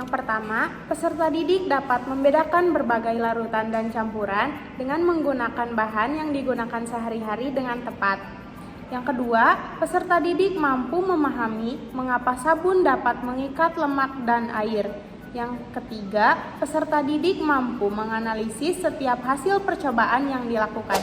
Yang pertama, peserta didik dapat membedakan berbagai larutan dan campuran dengan menggunakan bahan yang digunakan sehari-hari dengan tepat. Yang kedua, peserta didik mampu memahami mengapa sabun dapat mengikat lemak dan air. Yang ketiga, peserta didik mampu menganalisis setiap hasil percobaan yang dilakukan.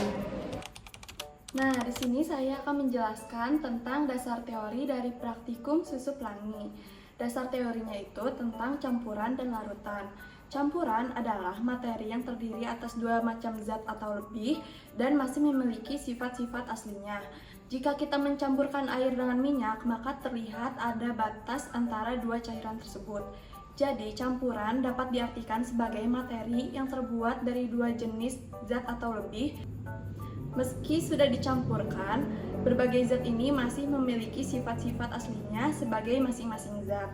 Nah, di sini saya akan menjelaskan tentang dasar teori dari praktikum susu pelangi. Dasar teorinya itu tentang campuran dan larutan. Campuran adalah materi yang terdiri atas dua macam zat atau lebih dan masih memiliki sifat-sifat aslinya. Jika kita mencampurkan air dengan minyak, maka terlihat ada batas antara dua cairan tersebut. Jadi, campuran dapat diartikan sebagai materi yang terbuat dari dua jenis zat atau lebih. Meski sudah dicampurkan, berbagai zat ini masih memiliki sifat-sifat aslinya sebagai masing-masing zat.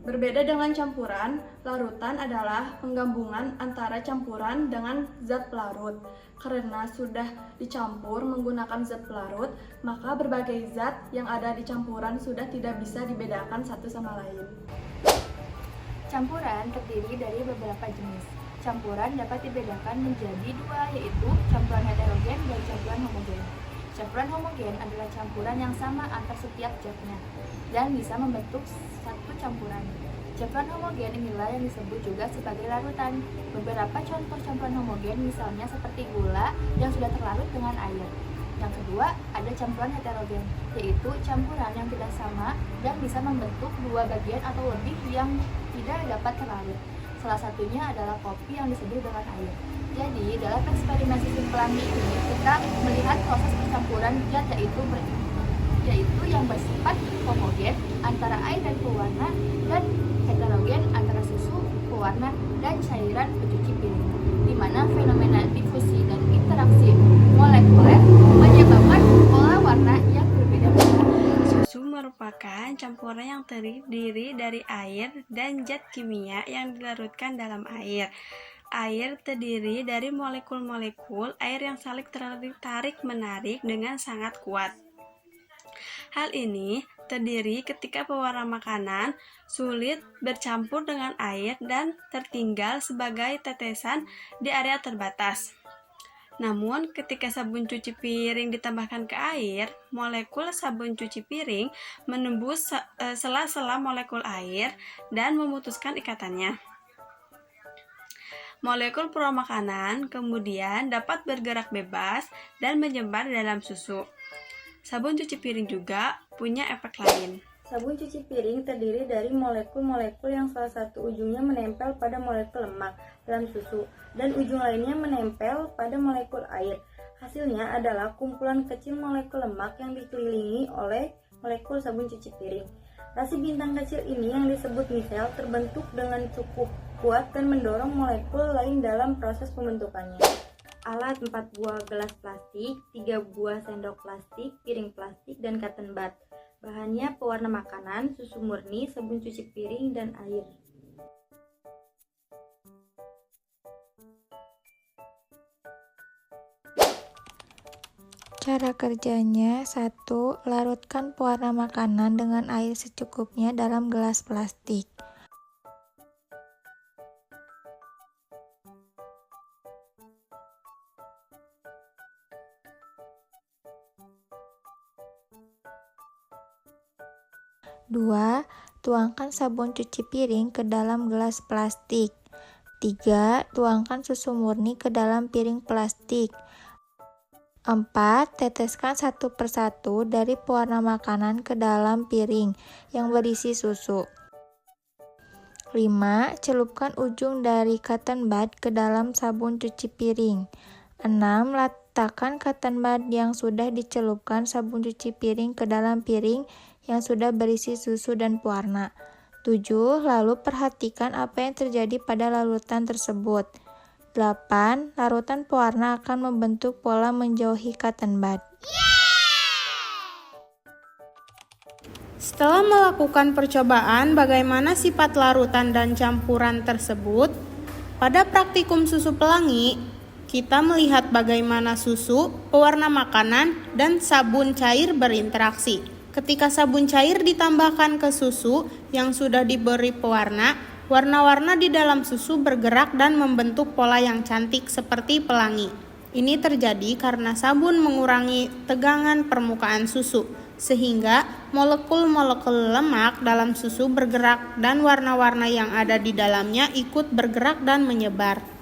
Berbeda dengan campuran, larutan adalah penggabungan antara campuran dengan zat pelarut. Karena sudah dicampur menggunakan zat pelarut, maka berbagai zat yang ada di campuran sudah tidak bisa dibedakan satu sama lain. Campuran terdiri dari beberapa jenis. Campuran dapat dibedakan menjadi dua, yaitu campuran heterogen dan campuran homogen. Campuran homogen adalah campuran yang sama antar setiap zatnya dan bisa membentuk satu campuran. Campuran homogen inilah yang disebut juga sebagai larutan. Beberapa contoh campuran homogen misalnya seperti gula yang sudah terlarut dengan air. Yang kedua, ada campuran heterogen, yaitu campuran yang tidak sama dan bisa membentuk dua bagian atau lebih yang tidak dapat terlarut. Salah satunya adalah kopi yang diseduh dengan air. Jadi, dalam eksperimen susu pelangi ini, kita melihat proses pencampuran zat yaitu yang bersifat homogen antara air dan pewarna dan heterogen antara susu, pewarna, dan cairan pencuci piring, di mana fenomena difusi dan interaksi molekuler menyebabkan pola warna yang berbeda-beda. Susu merupakan campuran yang terdiri dari air dan zat kimia yang dilarutkan dalam air. Air terdiri dari molekul-molekul air yang saling tarik-menarik dengan sangat kuat. Hal ini terdiri ketika pewarna makanan sulit bercampur dengan air dan tertinggal sebagai tetesan di area terbatas. Namun, ketika sabun cuci piring ditambahkan ke air, molekul sabun cuci piring menembus sela-sela molekul air dan memutuskan ikatannya. Molekul pewarna makanan kemudian dapat bergerak bebas dan menyebar dalam susu. Sabun cuci piring juga punya efek lain. Sabun cuci piring terdiri dari molekul-molekul yang salah satu ujungnya menempel pada molekul lemak dalam susu dan ujung lainnya menempel pada molekul air. Hasilnya adalah kumpulan kecil molekul lemak yang dikelilingi oleh molekul sabun cuci piring. Rasi bintang kecil ini yang disebut misel terbentuk dengan cukup kuat dan mendorong molekul lain dalam proses pembentukannya. Alat 4 buah gelas plastik, 3 buah sendok plastik, piring plastik, dan cotton bud. Bahannya pewarna makanan, susu murni, sabun cuci piring, dan air. Cara kerjanya: 1. Larutkan pewarna makanan dengan air secukupnya dalam gelas plastik. 2. Tuangkan sabun cuci piring ke dalam gelas plastik. 3. Tuangkan susu murni ke dalam piring plastik. 4. Teteskan satu persatu dari pewarna makanan ke dalam piring yang berisi susu. 5. Celupkan ujung dari cotton bud ke dalam sabun cuci piring. 6. Letakkan cotton bud yang sudah dicelupkan sabun cuci piring ke dalam piring yang sudah berisi susu dan pewarna. 7. Lalu perhatikan apa yang terjadi pada larutan tersebut. 8. Larutan pewarna akan membentuk pola menjauhi cotton bud. Setelah melakukan percobaan bagaimana sifat larutan dan campuran tersebut, pada praktikum susu pelangi, kita melihat bagaimana susu, pewarna makanan, dan sabun cair berinteraksi. Ketika sabun cair ditambahkan ke susu yang sudah diberi pewarna, warna-warna di dalam susu bergerak dan membentuk pola yang cantik seperti pelangi. Ini terjadi karena sabun mengurangi tegangan permukaan susu, sehingga molekul-molekul lemak dalam susu bergerak dan warna-warna yang ada di dalamnya ikut bergerak dan menyebar.